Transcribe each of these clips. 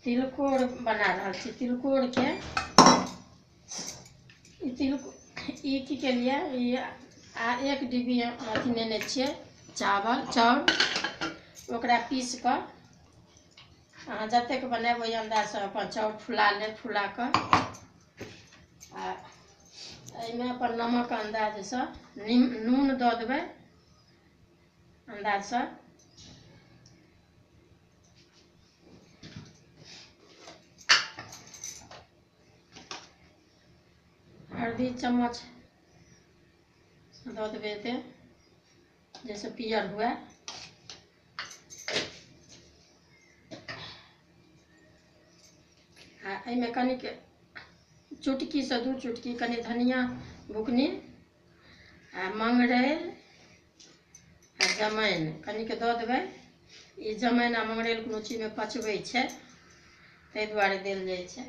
तिलकोर बना रहा छी। तिलकोर के ई की केलिए, एक डिब्बी अथी लेने छिए चाउर, ओकरा पीस कऽ अहाँ जतेक बनाएब ओहि अंदाजसँ अपन चाउर फुला लेब। फुला कऽ आ एहिमे अपन नमक अंदाजसँ नून दऽ देबै अंदाजसँ। हल्दी चम्मच दऽ देबै एते जैसे पियर हुए। आ एहिमे कनिक चुटकीसँ 2 चुटकी कनि धनिया बुकनी आ मंगरैल आ जमाइन कनिक दऽ देबै। ई जमाइन आ मंगरैल कोनो चीजमे पचबै छै ताहि दुआरे देल जाइ छै।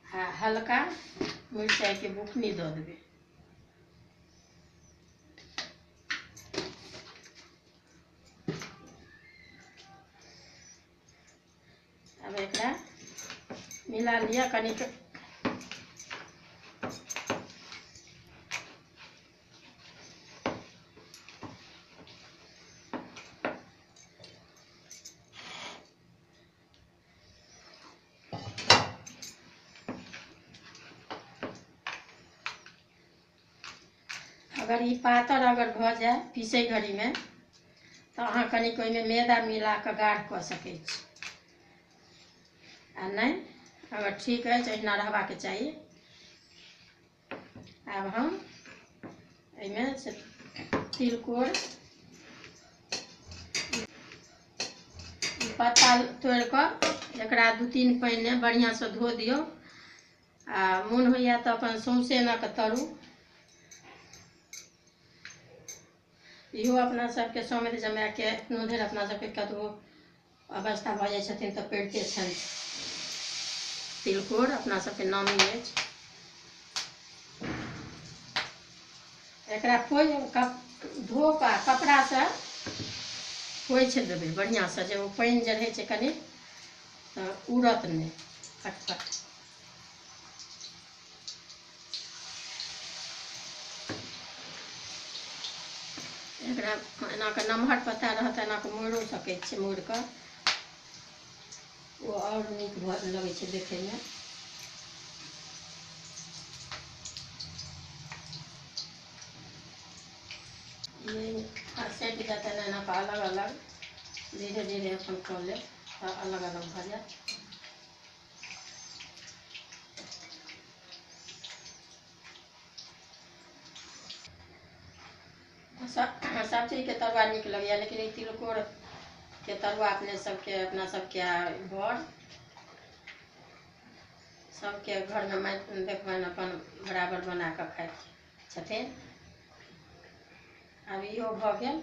आ हल्का मिरचाइके बुकनी दऽ देबै। अब एकरा मिला लिया कनिक। अगर ई पातर अगर भऽ जाए पीसै घड़ीमे तऽ अहाँ कनिक ओहिमे मैदा मिला कऽ गाढ़ कऽ सकै छी। आ नहीं अगर ठीक है अहिना रहबाके चाही। आब हम एहिमे से तिलकोर पत्ता तोड़ि कऽ एकरा 2-3 पानिमे बढ़िआँसँ धो दियौ। आ मोन होइए तऽ अपन सौंसे एना कऽ तरू। इहो अपना सबके सौमति जमाएके कोनो धरि अपना सबके कतबो अवस्था भऽ जाइ छथिन तऽ पड़िते छनि तिलकोर, अपना सबके नामी अछि। एकरा धो कऽ कपड़ासँ पोछि देबै बढ़िआँसँ, जे ओ पानि जे रहै छै कनि तऽ उड़त नहि फटफट। एकरा एना कऽ नमहर पत्ता रहत एना कऽ मोड़िओ सकै छियै। मोड़ि कऽ ओ आओर नीक लगै छै देखैमे। सेट जाता है एना कऽ अलग अलग धीरे धीरे अपन कऽ लेब तऽ अलग अलग भऽ जायत। सब चीजके तरुआ नीक लगैए लेकिन ई तिलकोरके तरुआ अपना सबके घर सबके घरमे देखबनि अपन बराबर बना कऽ खाइ छथिन। अब इहो भऽ गेल।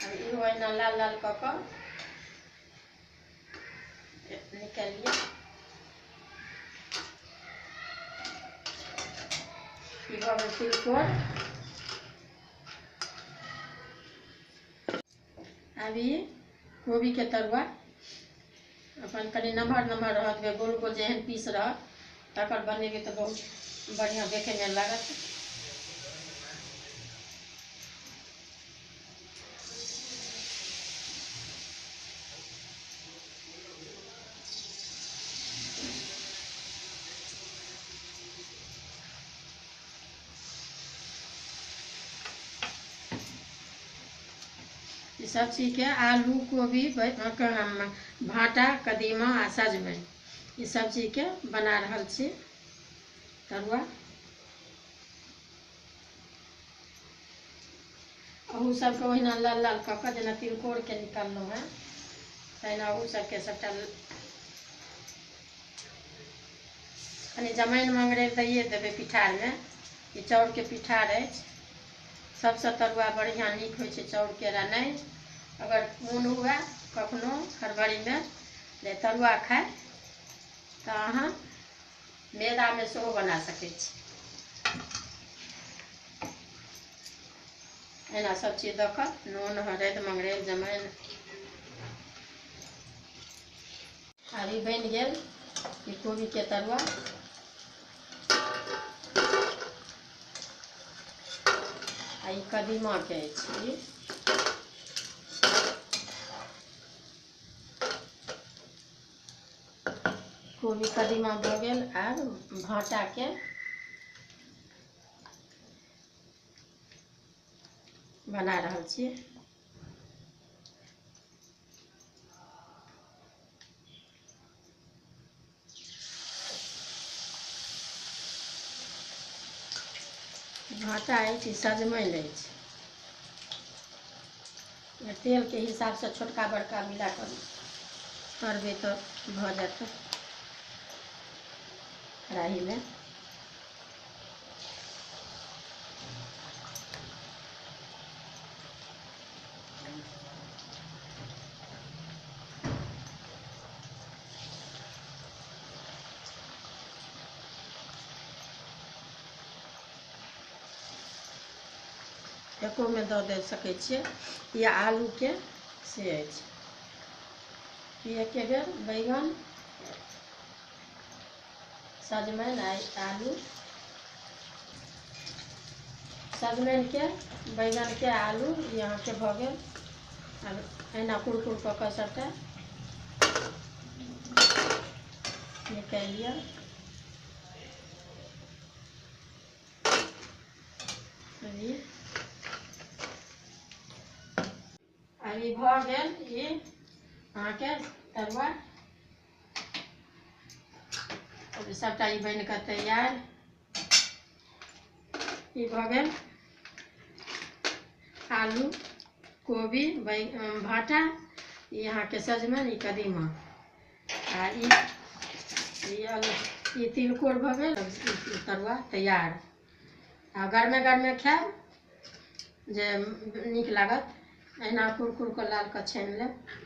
अब इहो एना लाल लाल कऽ कऽ निकालिए। ई भऽ गेल तिलकोर। अब ई कोबीके तरुआ अपन कनि नमहर नमहर रहत, गोल गोल जेहन पीस रहत तकर बनेबै तऽ बहुत बढ़िआँ देखैमे लागत। ई सब चीजके आलू कोबी भाँटा कदीमा आ सजमनि ई सब चीजके बना रहल छी तरुआ। अहू सबके ओहिना लाल लाल कऽ कऽ जेना तिलकोरके निकाललहुँ हेँ तहिना अहू सबके सबटा कनि जमाइन मंगरैल दैए देबै पिठारमे। ई चाउरके पिठार अछि, सबसँ तरुआ बढ़िआँ नीक होइ छै चाउरके। नहि अगर मोन हुए कखनो हड़बड़ीमे जे तरुआ खाय तऽ अहाँ मैदामे सेहो बना सकै छी। एना सब चीज दऽ कऽ नून हरदि मंगरैल जमाइन। आब ई बनि गेल ई कोबीके तरुआ। आ ई कदीमाके अछि। कोबी कदीमा भऽ गेल। आब भाँटाके बना रहल छी। भाँटा अछि, सजमनि अछि। तेलके हिसाबसँ छोटका बड़का मिला कऽ तरबै तऽ भऽ जायत कढ़ाइमे। एकोमे दऽ सकै छियै या आलूके से अछि। एके बेर बैगन सजमनि आ आलू, सजमनिके बैगनके आलू ई अहाँके भऽ गेल। आब एना कुरकुर कऽ कऽ सभटा निकालि लिअ। आब ई भऽ गेल ई अहाँके तरुआ। सभटा ई बनि कऽ तैयार। ई भऽ गेल आलू कोबी भाँटा, ई अहाँके सजमनि, ई कदीमा आ ई तिलकोर भऽ गेल। तरुआ तैयार। आ गरमे गरमे खायब जे नीक लागत। एना कुरकुर कऽ लाल कऽ छानि लेब।